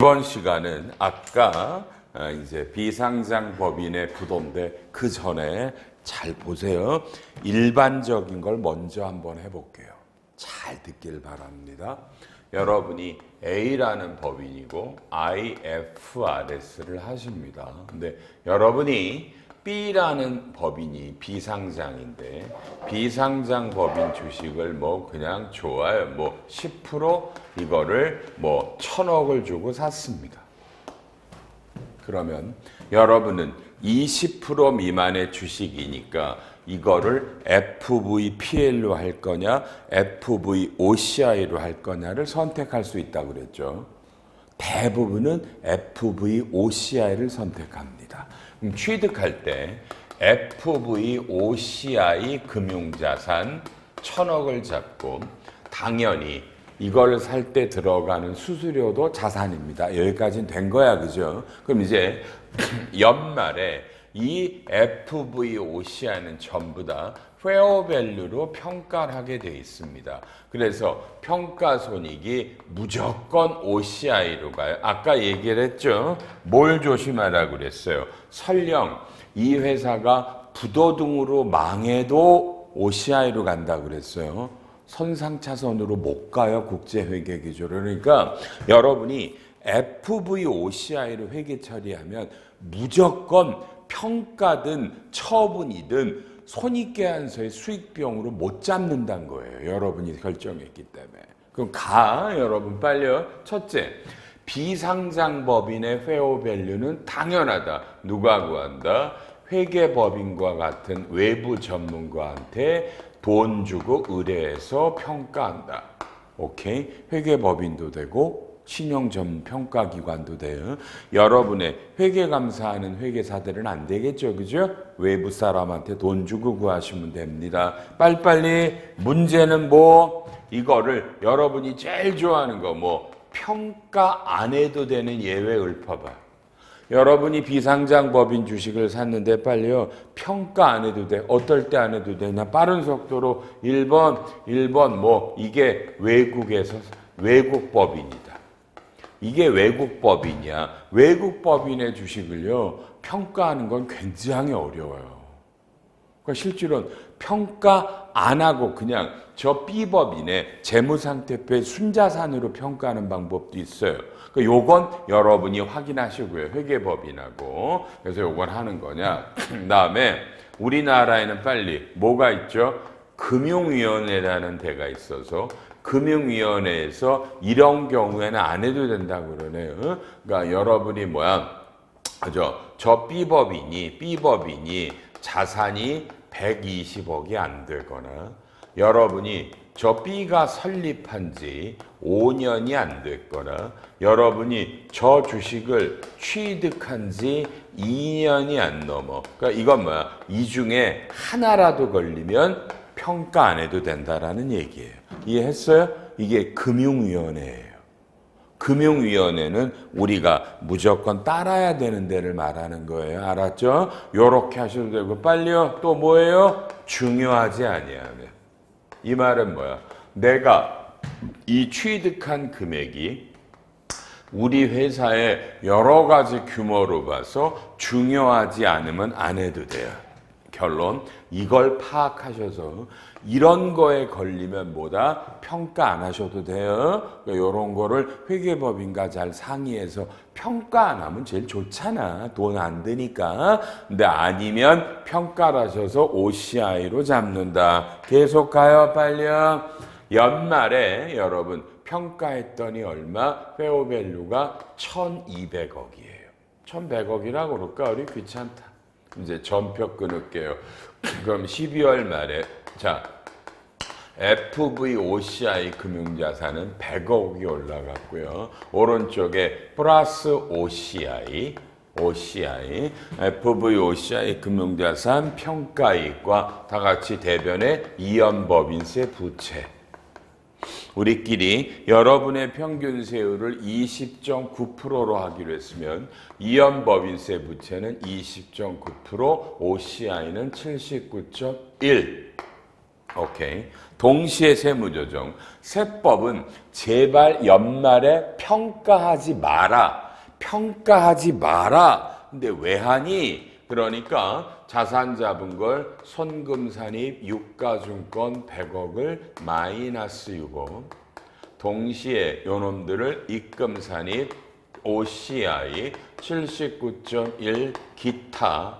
이번 시간은 아까 이제 비상장 법인의 부도인데 그 전에 잘 보세요. 일반적인 걸 먼저 한번 해볼게요. 잘 듣길 바랍니다. 여러분이 A라는 법인이고 IFRS를 하십니다. 근데 여러분이 B라는 법인이 비상장인데 비상장 법인 주식을 뭐 그냥 좋아요. 뭐 10% 이거를 뭐 1,000억을 주고 샀습니다. 그러면 여러분은 20% 미만의 주식이니까 이거를 FVPL로 할 거냐 FVOCI로 할 거냐를 선택할 수 있다고 그랬죠. 대부분은 FVOCI를 선택합니다. 그럼 취득할 때 FVOCI 금융자산 1,000억을 잡고 당연히 이걸 살 때 들어가는 수수료도 자산입니다. 여기까지는 된 거야, 그죠? 그럼 이제 연말에 이 FVOCI는 전부 다 페어밸류로 평가를 하게 돼 있습니다. 그래서 평가손익이 무조건 OCI로 가요. 아까 얘기를 했죠. 뭘 조심하라고 그랬어요. 설령 이 회사가 부도등으로 망해도 OCI로 간다고 그랬어요. 선상차선으로 못 가요. 국제회계기조로. 그러니까 여러분이 FVOCI로 회계 처리하면 무조건 평가든 처분이든 손익계산서의 수익비용으로 못 잡는다는 거예요. 여러분이 결정했기 때문에. 그럼 여러분 빨리요. 첫째, 비상장법인의 페어밸류는 당연하다. 누가 구한다? 회계법인과 같은 외부 전문가한테 돈 주고 의뢰해서 평가한다. 오케이? 회계법인도 되고 신용전평가기관도 돼요. 여러분의 회계감사하는 회계사들은 안 되겠죠. 그죠? 외부 사람한테 돈 주고 구하시면 됩니다. 빨리빨리 문제는 뭐 이거를 여러분이 제일 좋아하는 거 뭐 평가 안 해도 되는 예외 읊어봐. 여러분이 비상장 법인 주식을 샀는데 빨리요. 평가 안 해도 돼. 어떨 때 안 해도 되냐. 빠른 속도로 1번 뭐 이게 외국에서 외국 법인이다. 이게 외국 법인이야. 외국 법인의 주식을요. 평가하는 건 굉장히 어려워요. 그러니까 실제로는 평가 안 하고 그냥 저 B법인의 재무상태표의 순자산으로 평가하는 방법도 있어요. 그러니까 요건 여러분이 확인하시고요. 회계법인하고. 그래서 요건 하는 거냐. 그다음에 우리나라에는 빨리 뭐가 있죠? 금융위원회라는 데가 있어서 금융위원회에서 이런 경우에는 안 해도 된다고 그러네요. 그러니까 여러분이 저 B법인이 자산이 120억이 안 되거나 여러분이 저 B가 설립한 지 5년이 안 됐거나 여러분이 저 주식을 취득한 지 2년이 안 넘어. 그러니까 이건 이 중에 하나라도 걸리면 평가 안 해도 된다라는 얘기예요. 이해했어요? 이게 금융위원회예요. 금융위원회는 우리가 무조건 따라야 되는 데를 말하는 거예요. 알았죠? 요렇게 하셔도 되고 빨리요. 또 뭐예요? 중요하지 아니하면. 이 말은 뭐야? 내가 이 취득한 금액이 우리 회사의 여러 가지 규모로 봐서 중요하지 않으면 안 해도 돼요. 결론, 이걸 파악하셔서 이런 거에 걸리면 평가 안 하셔도 돼요. 이런 거를 회계법인과 잘 상의해서 평가 안 하면 제일 좋잖아. 돈 안 드니까. 근데 아니면 평가를 하셔서 OCI로 잡는다. 계속 가요, 빨리요. 연말에 여러분 평가했더니 얼마? 페어밸류가 1,200억이에요. 1,100억이라고 그럴까? 우리 귀찮다. 이제 전표 끊을게요. 그럼 12월 말에 FVOCI 금융자산은 100억이 올라갔고요. 오른쪽에 플러스 OCI FVOCI 금융자산 평가이익과 다 같이 대변의 이연법인세 부채. 우리끼리 여러분의 평균 세율을 20.9%로 하기로 했으면 이연법인세 부채는 20.9%, OCI는 79.1%. 오케이. 동시에 세무조정. 세법은 제발 연말에 평가하지 마라. 평가하지 마라. 근데 왜 하니? 그러니까 자산 잡은 걸 손금산입 유가증권 100억을 마이너스 6억. 동시에 요놈들을 입금산입 OCI 79.1 기타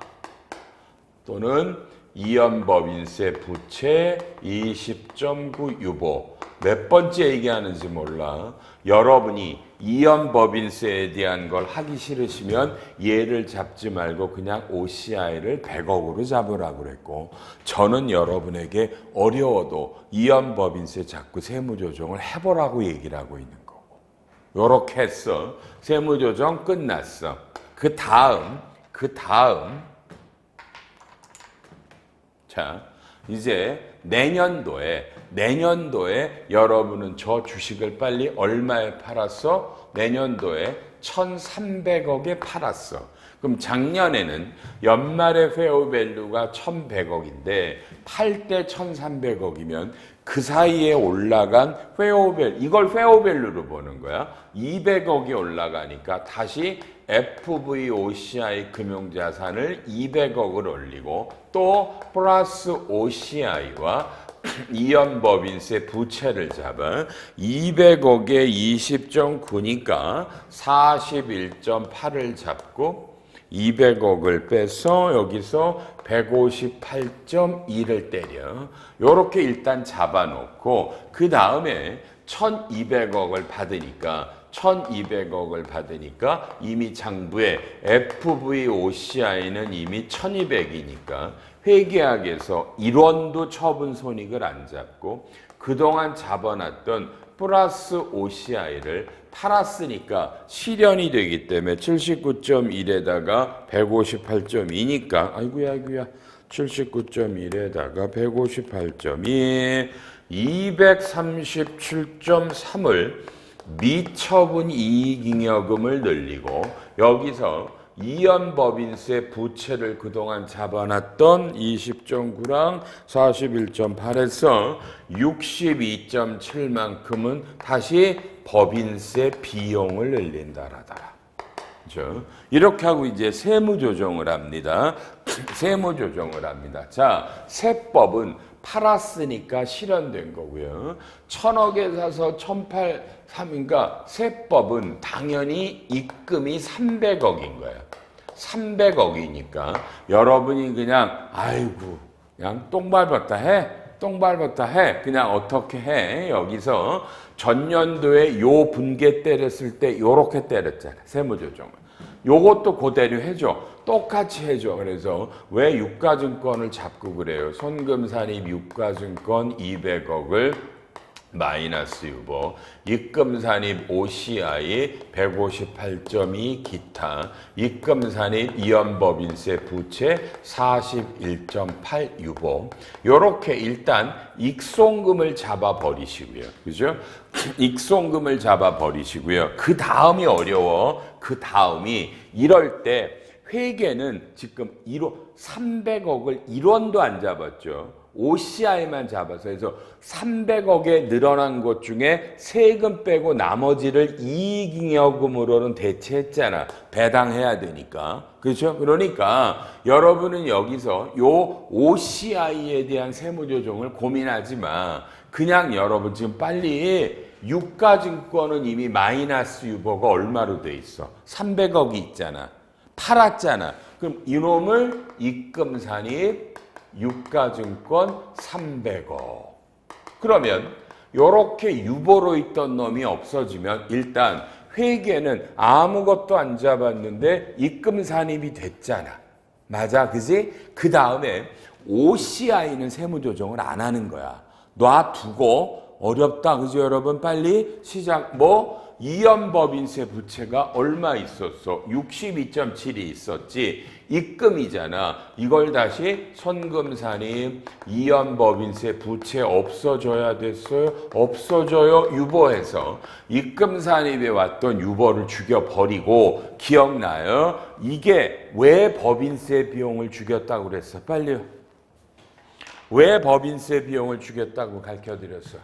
또는 이연법인세 부채 20.9 유보. 몇 번째 얘기하는지 몰라. 여러분이 이연법인세에 대한 걸 하기 싫으시면 얘를 잡지 말고 그냥 OCI를 100억으로 잡으라고 그랬고, 저는 여러분에게 어려워도 이연법인세 자꾸 세무조정을 해보라고 얘기를 하고 있는 거고. 요렇게 했어. 세무조정 끝났어. 그 다음 자, 이제 내년도에 여러분은 저 주식을 빨리 얼마에 팔았어? 내년도에 1,300억에 팔았어. 그럼 작년에는 연말의 페어밸류가 1,100억인데 팔 때 1,300억이면 그 사이에 올라간 페어밸류, 이걸 페어밸류로 보는 거야. 200억이 올라가니까 다시 FVOCI 금융자산을 200억을 올리고 또 플러스 OCI와 이연법인세 부채를 잡아 200억에 20.9니까 41.8을 잡고 200억을 빼서 여기서 158.2를 때려. 요렇게 일단 잡아놓고 그 다음에 1200억을 받으니까 이미 장부에 FVOCI는 이미 1200이니까 회계학에서 1원도 처분 손익을 안 잡고 그동안 잡아놨던 플러스 OCI를 팔았으니까 실현이 되기 때문에 79.1에다가 158.2니까 아이고야 79.1에다가 158.2 237.3을 미처분 이익잉여금을 늘리고 여기서 이연법인세 부채를 그동안 잡아놨던 20.9랑 41.8에서 62.7만큼은 다시 법인세 비용을 늘린다라더라. 그렇죠? 이렇게 하고 이제 세무조정을 합니다. 자, 세법은 팔았으니까 실현된 거고요. 1,000억에 사서 1,803인가 세법은 당연히 입금이 300억인 거예요. 300억이니까 여러분이 그냥 아이고 그냥 똥 밟았다 해. 그냥 어떻게 해. 여기서 전년도에 요 분계 때렸을 때 요렇게 때렸잖아. 세무조정을. 요것도 그대로 해줘. 똑같이 해줘. 그래서 왜 유가증권을 잡고 그래요? 손금산입 유가증권 200억을 마이너스 유보, 입금산입 OCI 158.2 기타, 입금산입 이연법인세 부채 41.8 유보. 요렇게 일단 익송금을 잡아버리시고요. 그죠? 익송금을 잡아버리시고요. 그 다음이 어려워. 그 다음이 이럴 때 회계는 지금 300억을 1원도 안 잡았죠. OCI만 잡아서 그래서 300억에 늘어난 것 중에 세금 빼고 나머지를 이익잉여금으로는 대체했잖아. 배당해야 되니까. 그렇죠? 그러니까 여러분은 여기서 요 OCI에 대한 세무조정을 고민하지 마. 그냥 여러분 지금 빨리 유가증권은 이미 마이너스 유보가 얼마로 돼 있어? 300억이 있잖아. 팔았잖아. 그럼 이놈을 입금산입 유가증권 300억. 그러면 이렇게 유보로 있던 놈이 없어지면 일단 회계는 아무것도 안 잡았는데 입금산입이 됐잖아. 맞아, 그지? 그 다음에 OCI는 세무조정을 안 하는 거야. 놔두고 어렵다, 그죠 여러분? 빨리 시작. 이연법인세 부채가 얼마 있었어? 62.7이 있었지. 입금이잖아. 이걸 다시 손금산입 이연법인세 부채 없어져야 됐어요? 없어져요. 유보해서 입금산입에 왔던 유보를 죽여버리고 기억나요? 이게 왜 법인세 비용을 죽였다고 그랬어? 빨리요. 왜 법인세 비용을 주겠다고 가르쳐드렸어?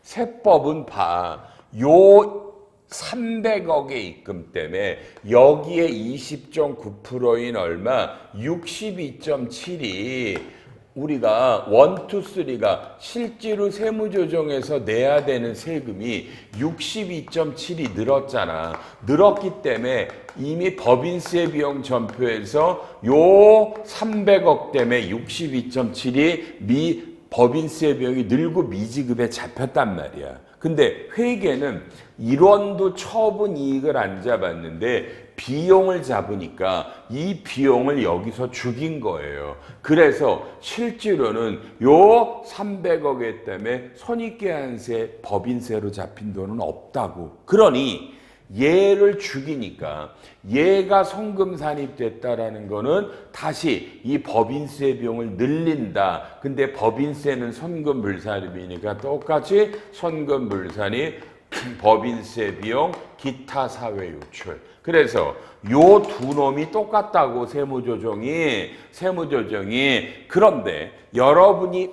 세법은 봐. 요 300억의 입금 때문에 여기에 20.9%인 얼마? 62.7이 우리가 1, 2, 3가 실제로 세무조정에서 내야 되는 세금이 62.7이 늘었잖아. 늘었기 때문에 이미 법인세 비용 전표에서 요 300억 때문에 62.7이 법인세 비용이 늘고 미지급에 잡혔단 말이야. 근데 회계는 일원도 처분 이익을 안 잡았는데 비용을 잡으니까 이 비용을 여기서 죽인 거예요. 그래서 실제로는 요 300억에 때문에 손익계산세 법인세로 잡힌 돈은 없다고. 그러니 얘를 죽이니까 얘가 송금 산입됐다라는 거는 다시 이 법인세 비용을 늘린다. 근데 법인세는 선금 불산입이니까 똑같이 선금 불산입 법인세 비용 기타 사회 유출. 그래서 요 두 놈이 똑같다고 세무조정이. 그런데 여러분이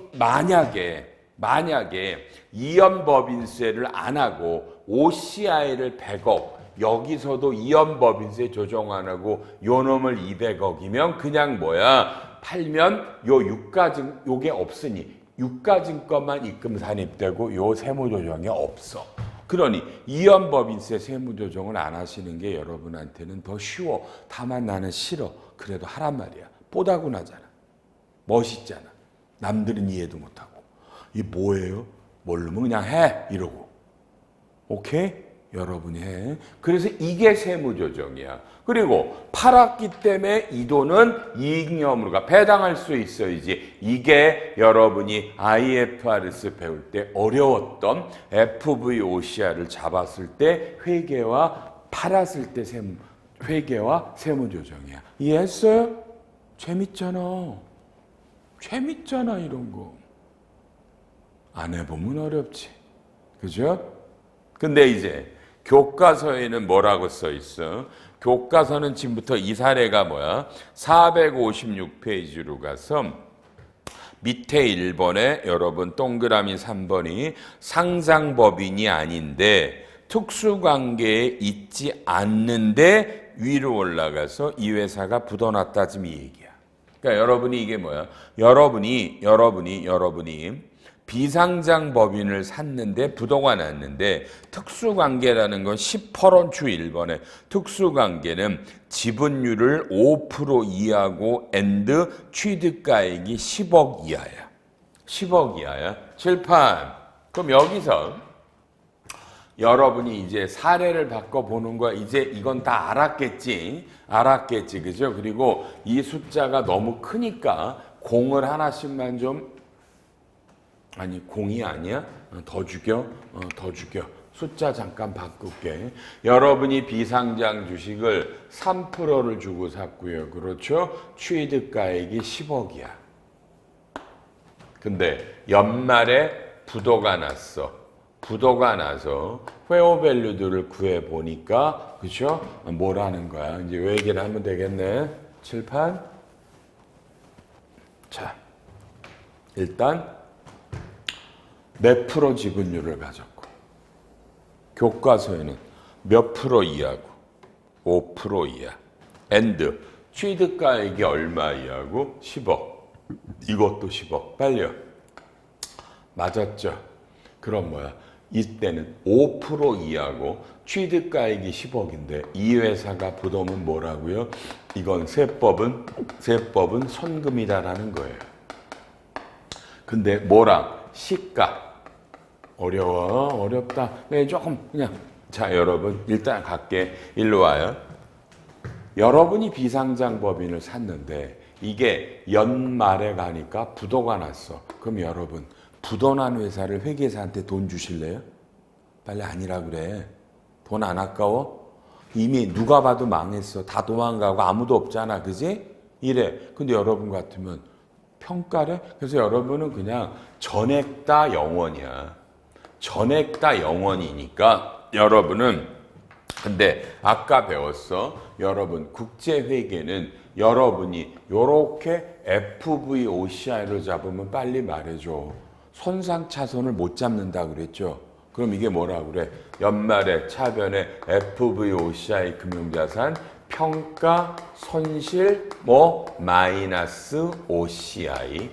만약에 이연법인세를 안 하고 OCI를 100억 여기서도 이연법인세 조정 안 하고 요 놈을 200억이면 그냥 뭐야 팔면 요 유가증 요게 없으니 유가증권만 입금 산입되고 요 세무조정이 없어. 그러니 이연법인세 세무조정을 안 하시는 게 여러분한테는 더 쉬워. 다만 나는 싫어. 그래도 하란 말이야. 뽀다구나잖아. 멋있잖아. 남들은 이해도 못하고. 이 뭐예요? 모르면 그냥 해 이러고. 오케이? 여러분이 해. 그래서 이게 세무조정이야. 그리고 팔았기 때문에 이 돈은 이익여무가 배당할 수 있어야지. 이게 여러분이 IFRS 배울 때 어려웠던 FVOCR을 잡았을 때 회계와 팔았을 때 회계와 세무조정이야. 이해했어요? 재밌잖아. 이런 거. 안 해보면 어렵지. 그죠? 근데 이제 교과서에는 뭐라고 써 있어? 교과서는 지금부터 이 사례가 뭐야? 456페이지로 가서 밑에 1번에 여러분 동그라미 3번이 상장법인이 아닌데 특수관계에 있지 않는데 위로 올라가서 이 회사가 부도났다 지금 이 얘기야. 그러니까 여러분이 이게 뭐야? 여러분이 비상장 법인을 샀는데 부도가 났는데 특수관계라는 건 10%주 1번에 특수관계는 지분율을 5% 이하고 and 취득가액이 10억 이하야. 10억 이하야. 칠판. 그럼 여기서 여러분이 이제 사례를 바꿔보는 거야. 이제 이건 다 알았겠지. 그죠? 그리고 이 숫자가 너무 크니까 공을 하나씩만 좀 아니 공이 아니야? 더 죽여. 숫자 잠깐 바꿀게. 여러분이 비상장 주식을 3%를 주고 샀고요. 그렇죠? 취득가액이 10억이야. 근데 연말에 부도가 났어. 부도가 나서 회오밸류들을 구해보니까 그렇죠? 뭐라는 거야? 이제 요 얘기를 하면 되겠네. 칠판. 자, 일단 몇 프로 지분율을 가졌고 교과서에는 몇 프로 이하고 5% 이하 and 취득가액이 얼마 이하고 10억 이것도 10억 빨려 맞았죠? 그럼 뭐야? 이때는 5% 이하고 취득가액이 10억인데 이 회사가 부도면 뭐라고요? 이건 세법은 선금이다라는 거예요. 근데 뭐랑? 시가 어렵다. 네, 조금 그냥 자 여러분 일단 갈게. 일로 와요. 여러분이 비상장 법인을 샀는데 이게 연말에 가니까 부도가 났어. 그럼 여러분 부도난 회사를 회계사한테 돈 주실래요? 빨리 아니라 그래. 돈 안 아까워? 이미 누가 봐도 망했어. 다 도망가고 아무도 없잖아. 그지? 이래. 근데 여러분 같으면 평가래? 그래서 여러분은 그냥 전액 다 영원이야. 전액 다 영원이니까 여러분은 근데 아까 배웠어. 여러분 국제회계는 여러분이 요렇게 FVOCI로 잡으면 빨리 말해줘. 손상차손을 못 잡는다 그랬죠. 그럼 이게 뭐라 그래? 연말에 차변에 FVOCI 금융자산 평가 손실 마이너스 OCI.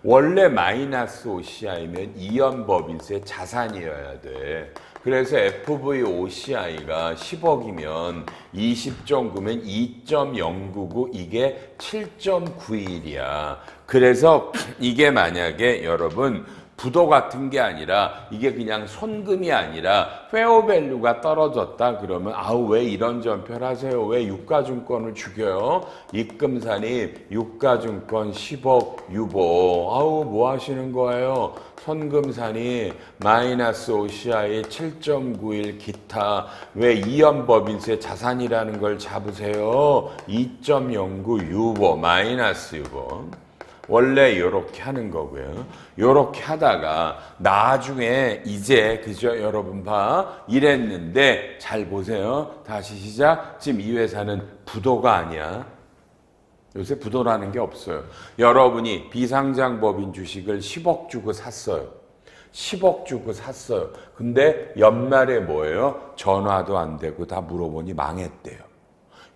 원래 마이너스 OCI면 이연법인세 자산이어야 돼. 그래서 FVOCI가 10억이면 20.9면 2.099 이게 7.91이야. 그래서 이게 만약에 여러분 부도 같은 게 아니라 이게 그냥 손금이 아니라 페어밸류가 떨어졌다 그러면 아우 왜 이런 전표를 하세요? 왜 유가증권을 죽여요? 입금산이 유가증권 10억 유보 아우 뭐 하시는 거예요? 손금산이 마이너스 OCI 7.91 기타 왜 이연법인세 자산이라는 걸 잡으세요? 2.09 유보 마이너스 유보 원래 이렇게 하는 거고요. 이렇게 하다가 나중에 이제 그죠 여러분 봐 이랬는데 잘 보세요. 다시 시작. 지금 이 회사는 부도가 아니야. 요새 부도라는 게 없어요. 여러분이 비상장법인 주식을 10억 주고 샀어요. 10억 주고 샀어요. 근데 연말에 뭐예요? 전화도 안 되고 다 물어보니 망했대요.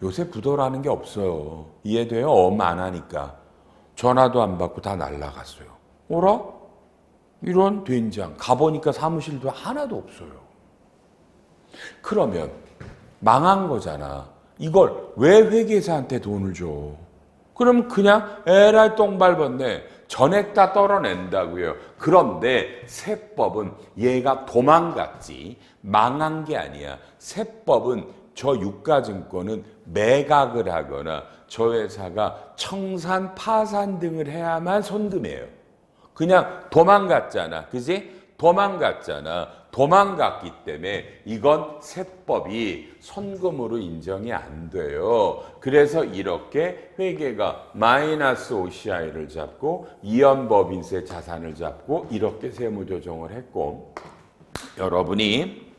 요새 부도라는 게 없어요. 이해돼요? 엄 안 하니까. 전화도 안 받고 다 날라갔어요. 어라? 이런 된장. 가보니까 사무실도 하나도 없어요. 그러면 망한 거잖아. 이걸 왜 회계사한테 돈을 줘? 그럼 그냥 에라이 똥 밟았네. 전액 다 떨어낸다고요. 그런데 세법은 얘가 도망갔지. 망한 게 아니야. 세법은 저 유가증권은 매각을 하거나 저 회사가 청산, 파산 등을 해야만 손금이에요. 그냥 도망갔잖아. 그지? 도망갔잖아. 도망갔기 때문에 이건 세법이 손금으로 인정이 안 돼요. 그래서 이렇게 회계가 마이너스 OCI를 잡고 이연법인세 자산을 잡고 이렇게 세무조정을 했고 여러분이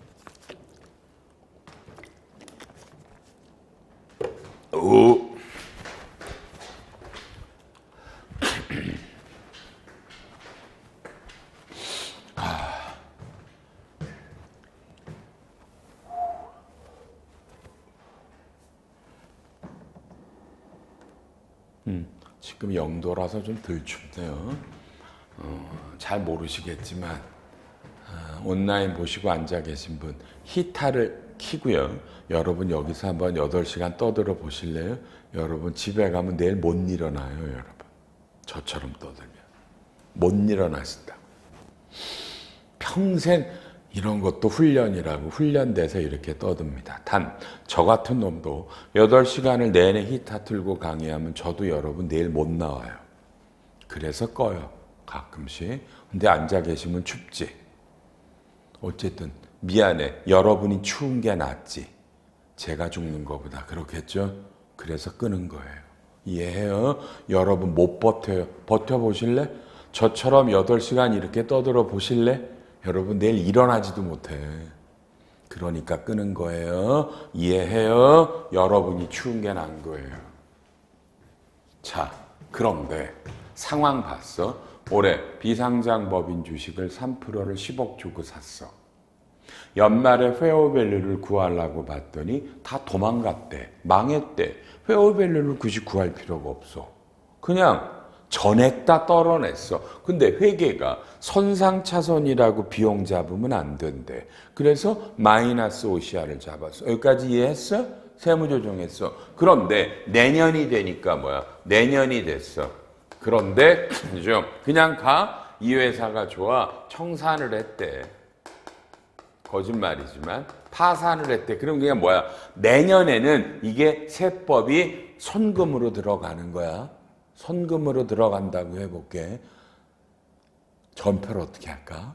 지금 영도라서 좀 덜 춥네요. 잘 모르시겠지만 온라인 보시고 앉아 계신 분 히타를 켜고요. 여러분 여기서 한번 8시간 떠들어 보실래요? 여러분 집에 가면 내일 못 일어나요. 여러분 저처럼 떠들면 못 일어나신다. 평생 이런 것도 훈련이라고 훈련돼서 이렇게 떠듭니다. 단 저 같은 놈도 8시간을 내내 히타 틀고 강의하면 저도 여러분 내일 못 나와요. 그래서 꺼요. 가끔씩. 근데 앉아 계시면 춥지. 어쨌든 미안해. 여러분이 추운 게 낫지. 제가 죽는 거보다. 그렇겠죠? 그래서 끄는 거예요. 이해해요? 여러분 못 버텨요. 버텨보실래? 저처럼 8시간 이렇게 떠들어 보실래? 여러분 내일 일어나지도 못해. 그러니까 끄는 거예요. 이해해요? 여러분이 추운 게 난 거예요. 자, 그런데 상황 봤어? 올해 비상장 법인 주식을 3%를 10억 주고 샀어. 연말에 페어밸류를 구하려고 봤더니 다 도망갔대. 망했대. 페어밸류를 굳이 구할 필요가 없어. 그냥 전액 다 떨어냈어. 근데 회계가 선상차손이라고 비용 잡으면 안 된대. 그래서 마이너스 OCR을 잡았어. 여기까지 이해했어? 세무조정했어. 그런데 내년이 되니까 뭐야? 내년이 됐어. 그런데 그냥 가? 이 회사가 좋아. 청산을 했대. 거짓말이지만 파산을 했대. 그럼 그게 뭐야? 내년에는 이게 세법이 손금으로 들어가는 거야. 손금으로 들어간다고 해볼게. 전표를 어떻게 할까?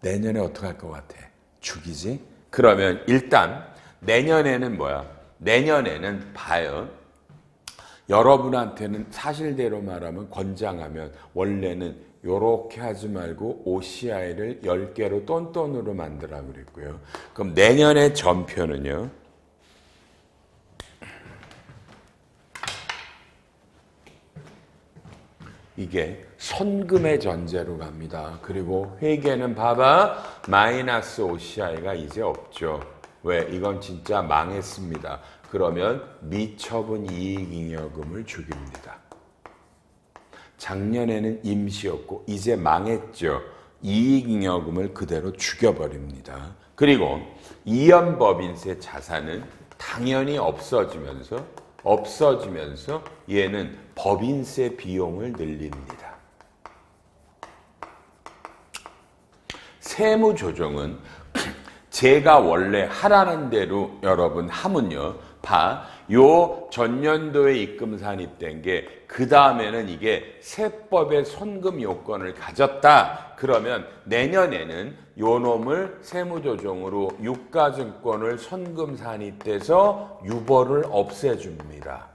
내년에 어떻게 할 것 같아? 죽이지? 그러면 일단 내년에는 뭐야? 내년에는 봐요. 여러분한테는 사실대로 말하면 권장하면 원래는 요렇게 하지 말고 OCI를 10개로 똔똔으로 만들라 그랬고요. 그럼 내년의 전표는요. 이게 선금의 전제로 갑니다. 그리고 회계는 봐봐. 마이너스 OCI가 이제 없죠. 왜? 이건 진짜 망했습니다. 그러면 미처분 이익잉여금을 죽입니다. 작년에는 임시였고 이제 망했죠. 이익잉여금을 그대로 죽여버립니다. 그리고 이연법인세 자산은 당연히 없어지면서 얘는 법인세 비용을 늘립니다. 세무조정은 제가 원래 하라는 대로 여러분 하면요. 요 전년도에 입금 산입된 게 그 다음에는 이게 세법의 선금 요건을 가졌다. 그러면 내년에는 요 놈을 세무조정으로 유가증권을 선금 산입돼서 유보를 없애줍니다.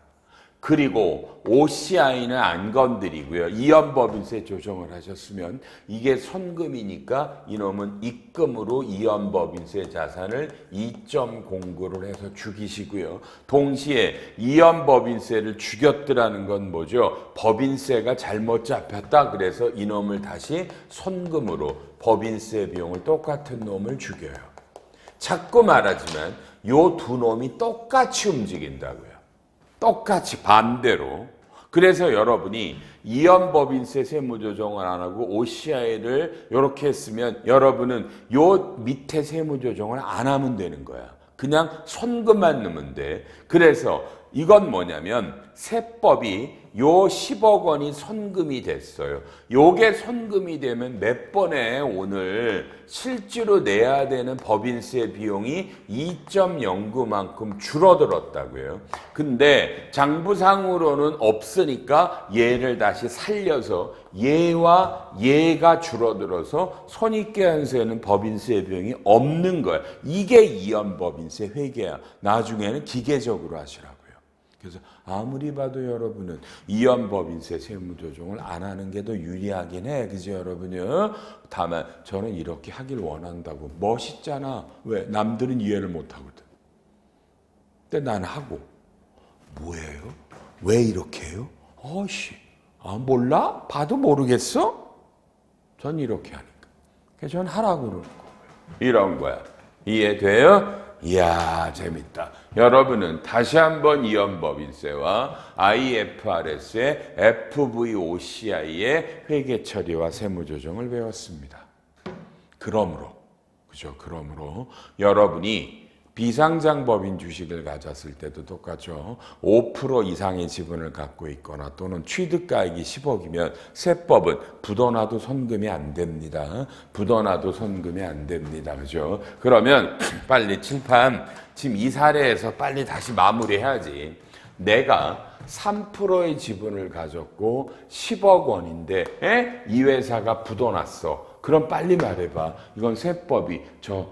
그리고 OCI는 안 건드리고요. 이연법인세 조정을 하셨으면 이게 선금이니까 이놈은 입금으로 이연법인세 자산을 2.09를 해서 죽이시고요. 동시에 이연법인세를 죽였더라는 건 뭐죠? 법인세가 잘못 잡혔다. 그래서 이놈을 다시 선금으로 법인세 비용을 똑같은 놈을 죽여요. 자꾸 말하지만 요 두 놈이 똑같이 움직인다고요. 똑같이 반대로. 그래서 여러분이 이연법인세 세무조정을 안 하고 OCI를 이렇게 했으면 여러분은 요 밑에 세무조정을 안 하면 되는 거야. 그냥 선금만 넣으면 돼. 그래서 이건 뭐냐면 세법이 요 10억 원이 선금이 됐어요. 요게 선금이 되면 몇 번에 오늘 실제로 내야 되는 법인세 비용이 2.09만큼 줄어들었다고요. 근데 장부상으로는 없으니까 얘를 다시 살려서 얘와 얘가 줄어들어서 손익계산서에는 법인세 비용이 없는 거야. 이게 이연법인세 회계야. 나중에는 기계적으로 하시라고요. 그래서 아무리 봐도 여러분은 이연법인세 세무조정을 안 하는 게 더 유리하긴 해. 그죠 여러분요? 다만 저는 이렇게 하길 원한다고. 멋있잖아. 왜? 남들은 이해를 못 하거든. 근데 난 하고. 뭐예요? 왜 이렇게 해요? 몰라? 봐도 모르겠어? 전 이렇게 하니까. 그래서 전 하라고 그러는 거예요. 이런 거야. 이해돼요? 이야 재밌다. 여러분은 다시 한번 이연법인세와 IFRS의 FVOCI의 회계 처리와 세무조정을 배웠습니다. 그러므로 여러분이 비상장법인 주식을 가졌을 때도 똑같죠. 5% 이상의 지분을 갖고 있거나 또는 취득가액이 10억이면 세법은 부도나도 선금이 안 됩니다. 그죠? 그러면 빨리 칠판 지금 이 사례에서 빨리 다시 마무리해야지. 내가 3%의 지분을 가졌고 10억 원인데 이 회사가 부도났어. 그럼 빨리 말해봐. 이건 세법이 저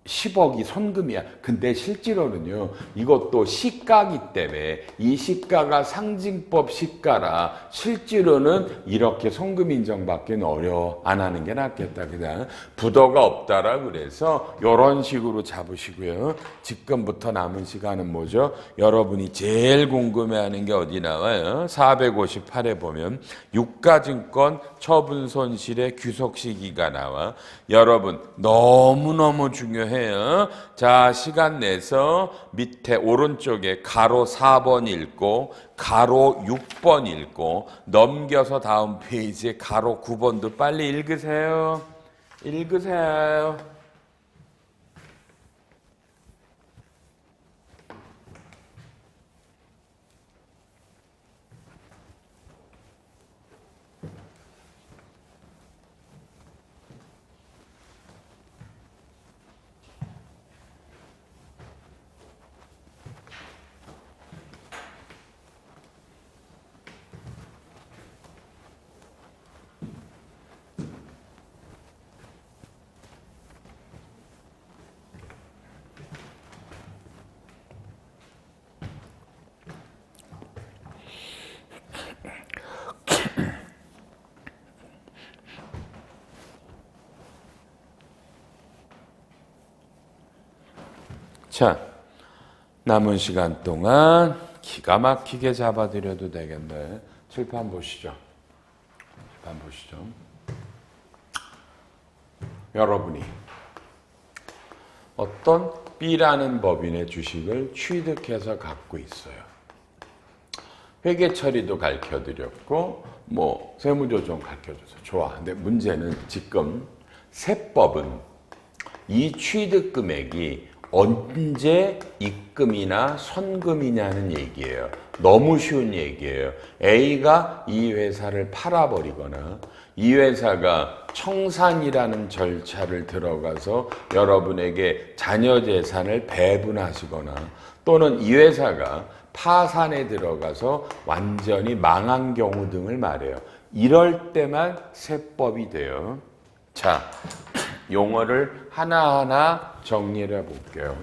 10억이 선금이야. 근데 실제로는요. 이것도 시가기 때문에 이 시가가 상징법 시가라 실제로는 이렇게 선금 인정받기는 어려워. 안 하는 게 낫겠다. 그냥 부도가 없다라 그래서 이런 식으로 잡으시고요. 지금부터 남은 시간은 뭐죠? 여러분이 제일 궁금해하는 게 어디 나와요? 458에 보면 유가증권 처분 손실의 귀속 시기가 나와. 여러분 너무너무 중요해. 자, 시간 내서 밑에 오른쪽에 가로 4번 읽고 가로 6번 읽고 넘겨서 다음 페이지에 가로 9번도 빨리 읽으세요. 자, 남은 시간 동안 기가 막히게 잡아드려도 되겠네. 칠판 보시죠. 칠판 보시죠. 여러분이 어떤 B라는 법인의 주식을 취득해서 갖고 있어요. 회계 처리도 가르쳐드렸고 세무조정 가르쳐줘서 좋아. 근데 문제는 지금 세법은 이 취득 금액이 언제 입금이나 선금이냐는 얘기예요. 너무 쉬운 얘기예요. A가 이 회사를 팔아버리거나 이 회사가 청산이라는 절차를 들어가서 여러분에게 자녀 재산을 배분하시거나 또는 이 회사가 파산에 들어가서 완전히 망한 경우 등을 말해요. 이럴 때만 세법이 돼요. 자, 용어를 하나하나 정리를 해볼게요.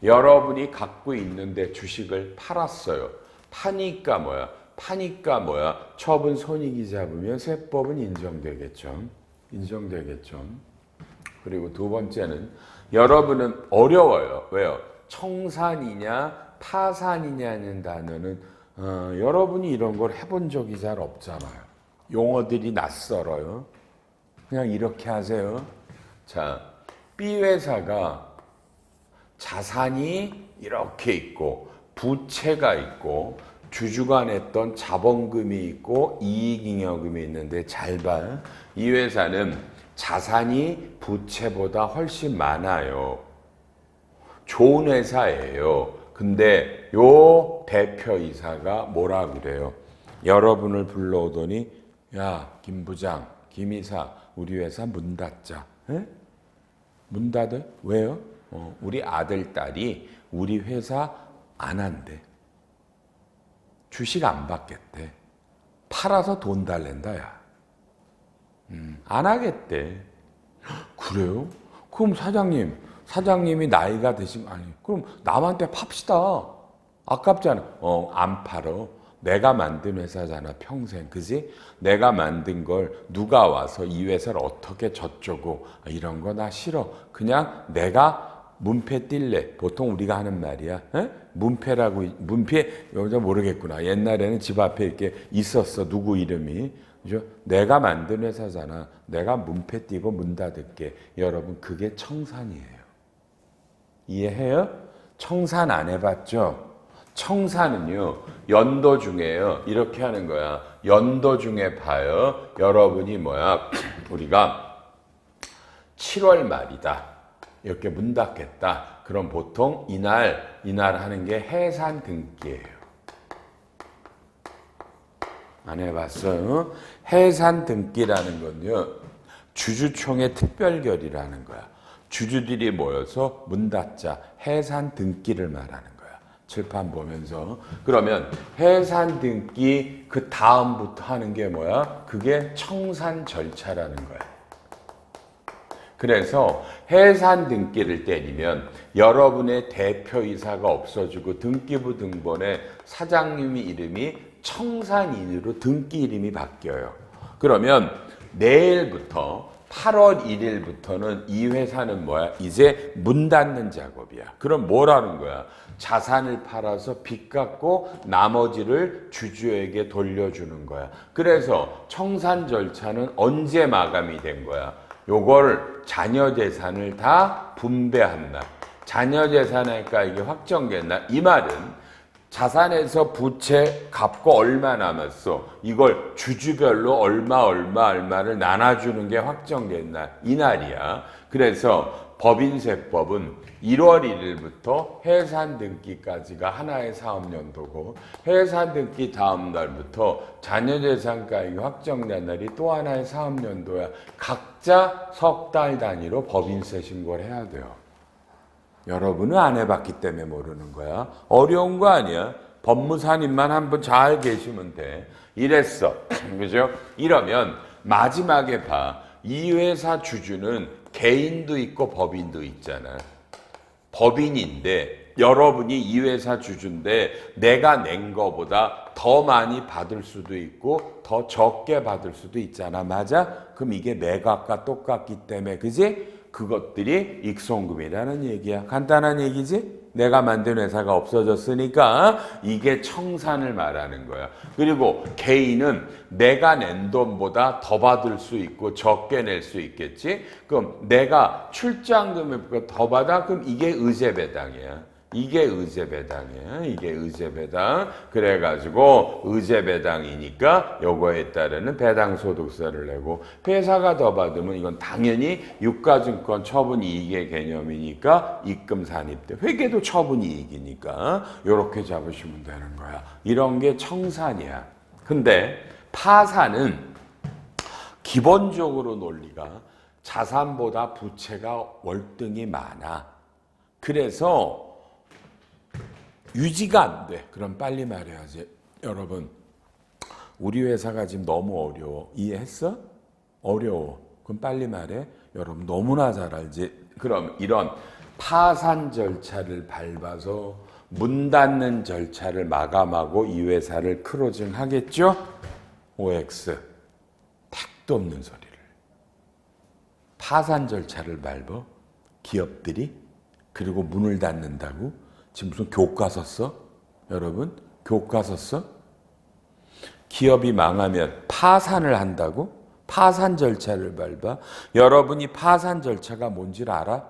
여러분이 갖고 있는데 주식을 팔았어요. 파니까 뭐야? 처분 손익이 잡으면 세법은 인정되겠죠. 그리고 두 번째는 여러분은 어려워요. 왜요? 청산이냐 파산이냐는 단어는 여러분이 이런 걸 해본 적이 잘 없잖아요. 용어들이 낯설어요. 그냥 이렇게 하세요. 자, B 회사가 자산이 이렇게 있고 부채가 있고 주주가 냈던 자본금이 있고 이익잉여금이 있는데 잘 봐. 이 회사는 자산이 부채보다 훨씬 많아요. 좋은 회사예요. 근데 요 대표이사가 뭐라 그래요? 여러분을 불러오더니 야, 김 부장, 김 이사, 우리 회사 문 닫자. 에? 문 닫아? 왜요? 우리 아들, 딸이 우리 회사 안 한대. 주식 안 받겠대. 팔아서 돈 달랜다, 야. 안 하겠대. 그래요? 그럼 사장님이 나이가 드신, 아니, 그럼 남한테 팝시다. 아깝잖아. 안 팔어. 내가 만든 회사잖아, 평생. 그지? 내가 만든 걸 누가 와서 이 회사를 어떻게 저쩌고, 이런 거 나 싫어. 그냥 내가 문패 띨래. 보통 우리가 하는 말이야. 에? 문패, 여기서 모르겠구나. 옛날에는 집 앞에 이렇게 있었어. 누구 이름이. 그죠? 내가 만든 회사잖아. 내가 문패 띄고 문 닫을게. 여러분, 그게 청산이에요. 이해해요? 청산 안 해봤죠? 청산은요, 연도 중에요. 이렇게 하는 거야. 연도 중에 봐요. 여러분이 우리가 7월 말이다. 이렇게 문 닫겠다. 그럼 보통 이날 하는 게 해산 등기예요. 안 해봤어요? 해산 등기라는 건요, 주주총회 특별결의라는 거야. 주주들이 모여서 문 닫자. 해산 등기를 말하는 거야. 칠판 보면서. 그러면 해산 등기 그 다음부터 하는 게 뭐야? 그게 청산 절차라는 거야. 그래서 해산 등기를 때리면 여러분의 대표이사가 없어지고 등기부 등본에 사장님의 이름이 청산인으로 등기 이름이 바뀌어요. 그러면 내일부터 8월 1일부터는 이 회사는 이제 문 닫는 작업이야. 그럼 뭐라는 거야? 자산을 팔아서 빚 갚고 나머지를 주주에게 돌려주는 거야. 그래서 청산 절차는 언제 마감이 된 거야? 요걸 자녀 재산을 다 분배한 날. 자녀 재산일까 이게 확정된 날. 이 말은 자산에서 부채 갚고 얼마 남았어. 이걸 주주별로 얼마를 나눠주는 게 확정된 날. 이 날이야. 그래서 법인세법은 1월 1일부터 해산 등기까지가 하나의 사업연도고 해산 등기 다음 날부터 자녀재산가액이 확정된 날이 또 하나의 사업연도야. 각자 석 달 단위로 법인세 신고를 해야 돼요. 여러분은 안 해봤기 때문에 모르는 거야. 어려운 거 아니야. 법무사님만 한번 잘 계시면 돼. 이랬어. 그죠? 이러면 마지막에 봐. 이 회사 주주는 개인도 있고 법인도 있잖아. 법인인데 여러분이 이 회사 주주인데 내가 낸 거보다 더 많이 받을 수도 있고 더 적게 받을 수도 있잖아. 맞아? 그럼 이게 매각과 똑같기 때문에 그지? 그것들이 익송금이라는 얘기야. 간단한 얘기지? 내가 만든 회사가 없어졌으니까 이게 청산을 말하는 거야. 그리고 개인은 내가 낸 돈보다 더 받을 수 있고 적게 낼 수 있겠지. 그럼 내가 출자금을 더 받아? 그럼 이게 의제배당이야. 이게 의제배당이야. 이게 의제배당. 그래가지고 의제배당이니까 요거에 따르는 배당소득세를 내고, 회사가 더 받으면 이건 당연히 유가증권 처분이익의 개념이니까 입금산입돼. 회계도 처분이익이니까 요렇게 잡으시면 되는 거야. 이런 게 청산이야. 근데 파산은 기본적으로 논리가 자산보다 부채가 월등히 많아. 그래서 유지가 안 돼. 그럼 빨리 말해야지. 여러분, 우리 회사가 지금 너무 어려워. 이해했어? 어려워. 그럼 빨리 말해. 여러분 너무나 잘 알지. 그럼 이런 파산 절차를 밟아서 문 닫는 절차를 마감하고 이 회사를 크로징 하겠죠? OX. 택도 없는 소리를. 파산 절차를 밟아 기업들이. 그리고 문을 닫는다고? 지금 무슨 교과 썼어? 여러분? 교과 썼어? 기업이 망하면 파산을 한다고? 파산 절차를 밟아? 여러분이 파산 절차가 뭔지를 알아?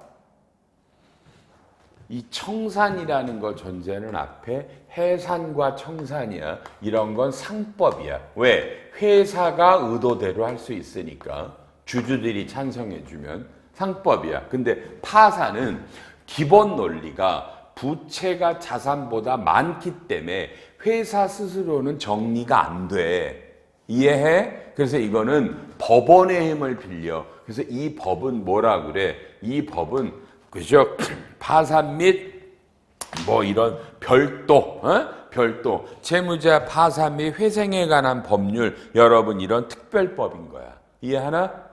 이 청산이라는 거 존재는 앞에 해산과 청산이야. 이런 건 상법이야. 왜? 회사가 의도대로 할 수 있으니까. 주주들이 찬성해주면 상법이야. 근데 파산은 기본 논리가 부채가 자산보다 많기 때문에 회사 스스로는 정리가 안 돼. 이해해? 그래서 이거는 법원의 힘을 빌려. 그래서 이 법은 뭐라 그래? 이 법은 그죠? 파산 및 뭐 이런 별도, 별도 채무자 파산 및 회생에 관한 법률, 여러분 이런 특별법인 거야. 이해하나?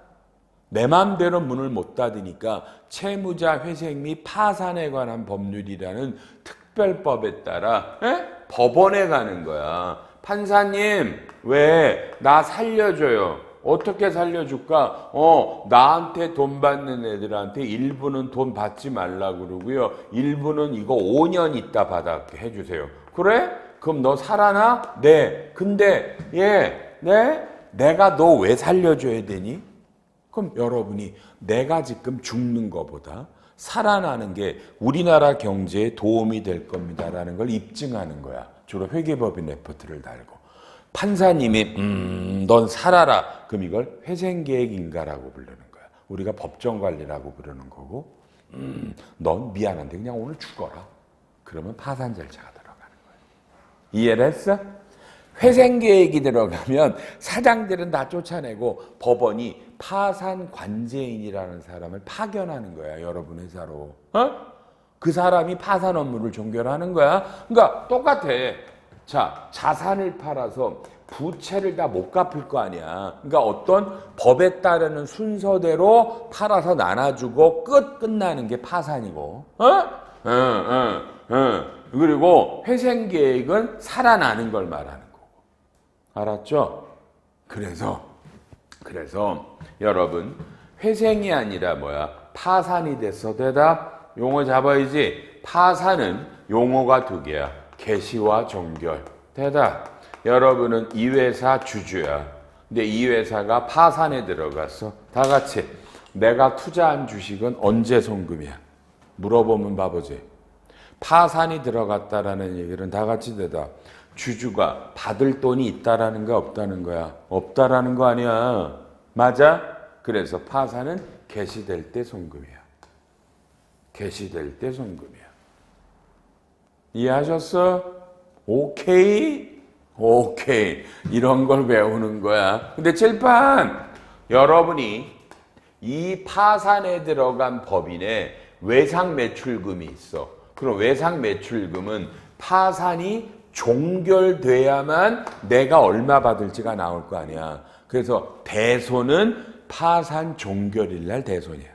내 마음대로 문을 못 닫으니까 채무자 회생 및 파산에 관한 법률이라는 특별법에 따라 법원에 가는 거야. 판사님, 왜 나 살려줘요? 어떻게 살려줄까? 나한테 돈 받는 애들한테 일부는 돈 받지 말라고 그러고요. 일부는 이거 5년 있다 받아 해주세요. 그래? 그럼 너 살아나? 네. 근데 내가 너 왜 살려줘야 되니? 그럼 여러분이 내가 지금 죽는 것보다 살아나는 게 우리나라 경제에 도움이 될 겁니다라는 걸 입증하는 거야. 주로 회계법인 레포트를 달고. 판사님이 넌 살아라. 그럼 이걸 회생계획인가라고 부르는 거야. 우리가 법정관리라고 부르는 거고, 넌 미안한데 그냥 오늘 죽어라. 그러면 파산 절차가 들어가는 거야. 이해를 했어? 회생계획이 들어가면 사장들은 다 쫓아내고 법원이 파산 관제인이라는 사람을 파견하는 거야. 여러분 회사로. 그 사람이 파산 업무를 종결하는 거야. 그러니까 똑같아. 자, 자산을 팔아서 부채를 다 못 갚을 거 아니야. 그러니까 어떤 법에 따르는 순서대로 팔아서 나눠주고 끝나는 게 파산이고. 그리고 회생계획은 살아나는 걸 말하는 거고. 알았죠? 그래서 여러분 회생이 아니라 뭐야? 파산이 됐어. 대답. 용어 잡아야지. 파산은 용어가 두 개야. 개시와 종결. 대답. 여러분은 이 회사 주주야. 근데 이 회사가 파산에 들어갔어. 다 같이. 내가 투자한 주식은 언제 송금이야? 물어보면 바보지. 파산이 들어갔다라는 얘기는 다 같이 대답. 주주가 받을 돈이 있다라는 거 없다는 거야. 없다라는 거 아니야. 맞아? 그래서 파산은 개시될 때 송금이야. 개시될 때 송금이야. 이해하셨어? 오케이? 오케이. 이런 걸 배우는 거야. 근데 칠판, 여러분이 이 파산에 들어간 법인에 외상 매출금이 있어. 그럼 외상 매출금은 파산이 종결돼야만 내가 얼마 받을지가 나올 거 아니야. 그래서 대손은 파산 종결일 날 대손이야.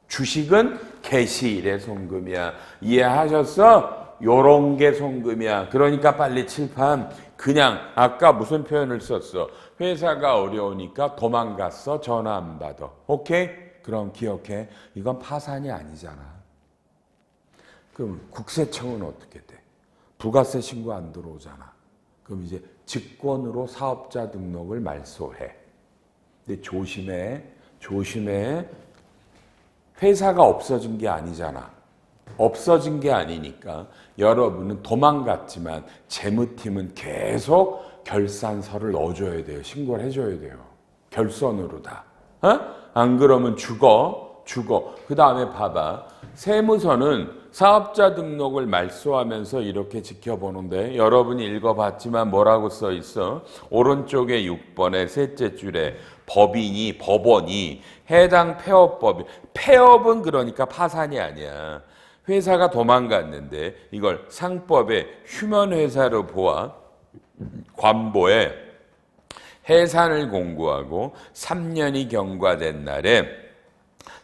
주식은 개시일에 송금이야. 이해하셨어? 요런 게 송금이야. 그러니까 빨리 칠판. 그냥 아까 무슨 표현을 썼어? 회사가 어려우니까 도망갔어. 전화 안 받아. 오케이? 그럼 기억해. 이건 파산이 아니잖아. 그럼 국세청은 어떻게 돼? 부가세 신고 안 들어오잖아. 그럼 이제 직권으로 사업자 등록을 말소해. 근데 조심해. 회사가 없어진 게 아니잖아. 없어진 게 아니니까 여러분은 도망갔지만 재무팀은 계속 결산서를 넣어줘야 돼요. 신고를 해줘야 돼요. 결선으로 다. 안 그러면 죽어. 그 다음에 봐봐. 세무서는 사업자 등록을 말소하면서 이렇게 지켜보는데 여러분이 읽어봤지만 뭐라고 써 있어? 오른쪽에 6번의 셋째 줄에 법원이 해당 폐업은 그러니까 파산이 아니야. 회사가 도망갔는데 이걸 상법의 휴면회사로 보아 관보에 해산을 공고하고 3년이 경과된 날에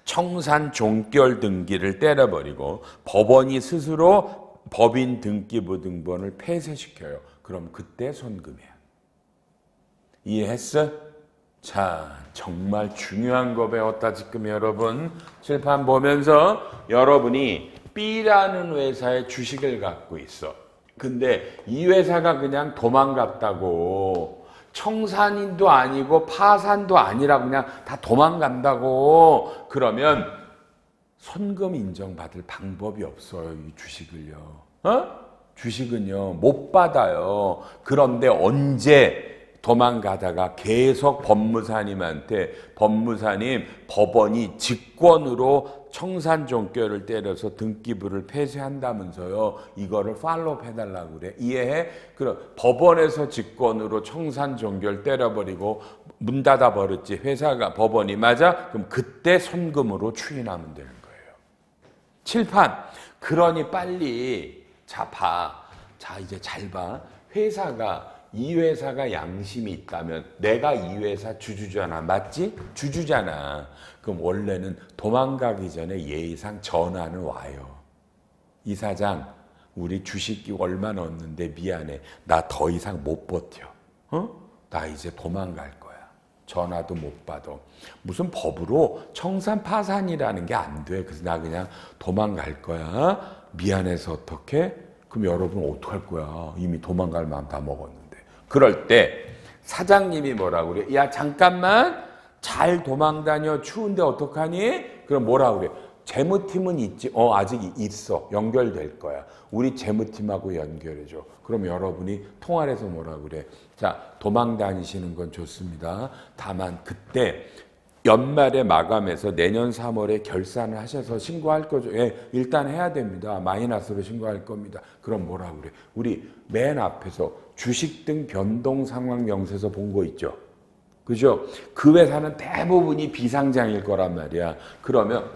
청산 종결 등기를 때려버리고 법원이 스스로 법인 등기부 등본을 폐쇄시켜요. 그럼 그때 손금이야. 이해했어? 자, 정말 중요한 거 배웠다 지금 여러분. 칠판 보면서 여러분이 B라는 회사의 주식을 갖고 있어. 근데 이 회사가 그냥 도망갔다고. 청산인도 아니고 파산도 아니라 그냥 다 도망간다고. 그러면 손금 인정받을 방법이 없어요. 이 주식을요. 주식은요 못 받아요. 그런데 언제 도망가다가 계속 법무사님한테 법무사님 법원이 직권으로 청산 종결을 때려서 등기부를 폐쇄한다면서요. 이거를 팔로우 해달라고 그래. 이해해? 그럼 법원에서 직권으로 청산 종결 때려버리고 문 닫아버렸지. 회사가 법원이 맞아? 그럼 그때 손금으로 추인하면 되는 거예요. 칠판. 그러니 빨리 자 봐. 자 이제 잘 봐. 이 회사가 양심이 있다면 내가 이 회사 주주잖아. 맞지? 주주잖아. 그럼 원래는 도망가기 전에 예의상 전화는 와요. 이사장 우리 주식이 얼마 넣었는데 미안해. 나 더 이상 못 버텨. 나 이제 도망갈 거야. 전화도 못 받아. 무슨 법으로 청산 파산이라는 게 안 돼. 그래서 나 그냥 도망갈 거야. 미안해서 어떡해? 그럼 여러분 어떡할 거야? 이미 도망갈 마음 다 먹었는데. 그럴 때 사장님이 뭐라고 그래? 야 잠깐만 잘 도망다녀. 추운데 어떡하니? 그럼 뭐라고 그래? 재무팀은 있지? 아직 있어. 연결될 거야. 우리 재무팀하고 연결해줘. 그럼 여러분이 통화를 해서 뭐라고 그래? 자 도망 다니시는 건 좋습니다. 다만 그때 연말에 마감해서 내년 3월에 결산을 하셔서 신고할 거죠. 예, 일단 해야 됩니다. 마이너스로 신고할 겁니다. 그럼 뭐라고 그래? 우리 맨 앞에서 주식 등 변동 상황 명세서 본 거 있죠. 그죠? 그 회사는 대부분이 비상장일 거란 말이야. 그러면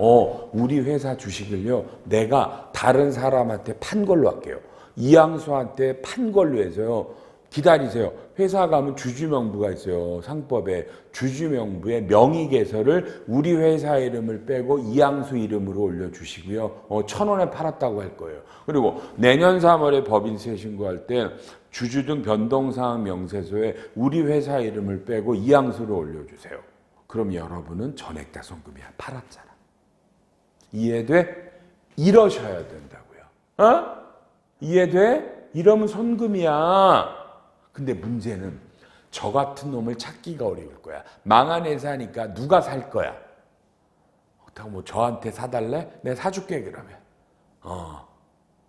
우리 회사 주식을요. 내가 다른 사람한테 판 걸로 할게요. 이양수한테 판 걸로 해서요. 기다리세요. 회사 가면 주주명부가 있어요. 상법에 주주명부에 명의개설을 우리 회사 이름을 빼고 이양수 이름으로 올려주시고요. 1,000원에 팔았다고 할 거예요. 그리고 내년 3월에 법인세 신고할 때 주주 등 변동사항 명세서에 우리 회사 이름을 빼고 이양수로 올려주세요. 그럼 여러분은 전액 다 손금이야. 팔았잖아. 이해돼? 이러셔야 된다고요. 이해돼? 이러면 손금이야. 근데 문제는 저 같은 놈을 찾기가 어려울 거야. 망한 회사니까 누가 살 거야? 그렇다고 뭐 저한테 사달래? 내가 사줄게 그러면.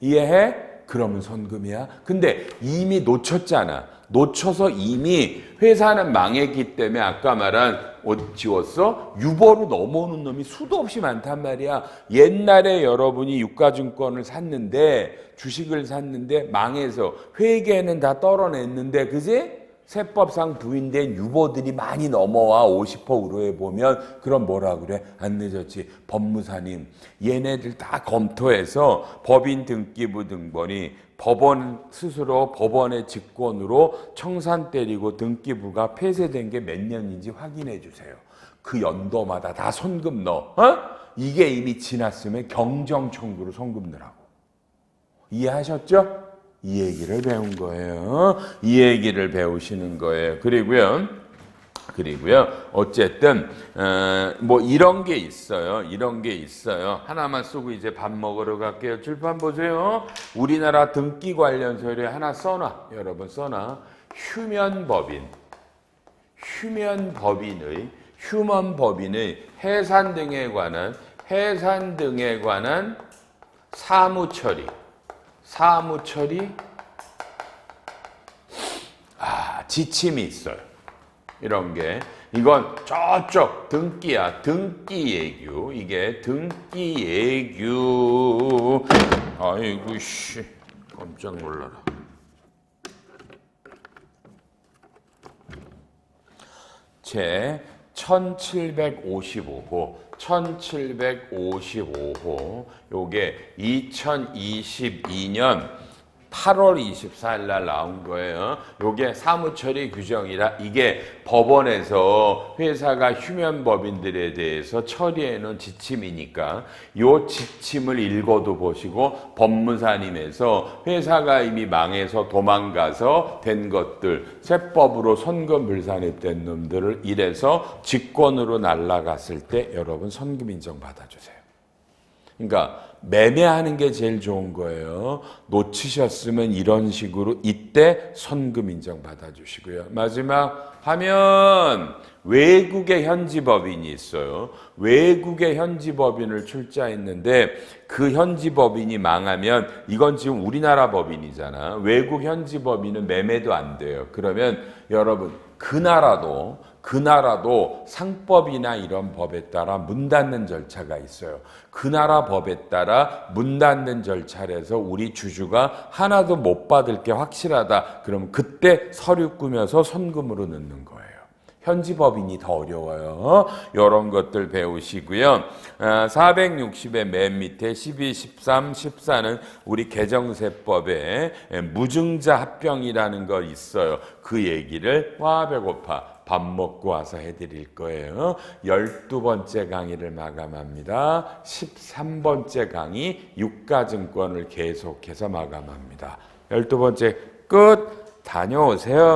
이해해? 그러면 손금이야. 근데 이미 놓쳤잖아. 놓쳐서 이미 회사는 망했기 때문에 아까 말한 어디 지웠어? 유보로 넘어오는 놈이 수도 없이 많단 말이야. 옛날에 여러분이 유가증권을 샀는데 주식을 샀는데 망해서 회계는 다 떨어냈는데 그지? 세법상 부인된 유보들이 많이 넘어와 50% 우로에 보면 그럼 뭐라 그래? 안 늦었지. 법무사님 얘네들 다 검토해서 법인 등기부 등본이 법원 스스로 법원의 직권으로 청산 때리고 등기부가 폐쇄된 게 몇 년인지 확인해 주세요. 그 연도마다 다 손금 넣어. 이게 이미 지났으면 경정 청구로 손금 넣으라고. 이해하셨죠? 이 얘기를 배운 거예요. 이 얘기를 배우시는 거예요. 그리고요. 그리고요. 어쨌든 뭐 이런 게 있어요. 이런 게 있어요. 하나만 쓰고 이제 밥 먹으러 갈게요. 줄판 보세요. 우리나라 등기 관련 서류에 하나 써놔. 여러분 써놔. 휴면 법인의 해산 등에 관한 사무 처리 지침이 있어요. 이런 게 이건 저쪽 등기야. 등기 예규. 이게 등기 예규. 아이고 씨. 깜짝 놀라라. 제 1755호 요게 2022년 8월 24일 날 나온 거예요. 요게 사무처리 규정이라 이게 법원에서 회사가 휴면법인들에 대해서 처리해 놓은 지침이니까 요 지침을 읽어도 보시고 법무사님에서 회사가 이미 망해서 도망가서 된 것들 세법으로 선금불산입된 놈들을 이래서 직권으로 날라갔을 때 여러분 선금 인정 받아주세요. 그러니까 매매하는 게 제일 좋은 거예요. 놓치셨으면 이런 식으로 이때 선금 인정 받아주시고요. 마지막 하면 외국의 현지법인이 있어요. 외국의 현지법인을 출자했는데 그 현지법인이 망하면 이건 지금 우리나라 법인이잖아. 외국 현지법인은 매매도 안 돼요. 그러면 여러분 그 나라도 상법이나 이런 법에 따라 문 닫는 절차가 있어요. 그 나라 법에 따라 문 닫는 절차에서 우리 주주가 하나도 못 받을 게 확실하다. 그럼 그때 서류 꾸며서 선금으로 넣는 거예요. 현지 법인이 더 어려워요. 이런 것들 배우시고요. 460의 맨 밑에 12, 13, 14는 우리 개정세법에 무증자 합병이라는 거 있어요. 그 얘기를 와 배고파. 밥 먹고 와서 해드릴 거예요. 12번째 강의를 마감합니다. 13번째 강의 유가증권을 계속해서 마감합니다. 12번째 끝. 다녀오세요.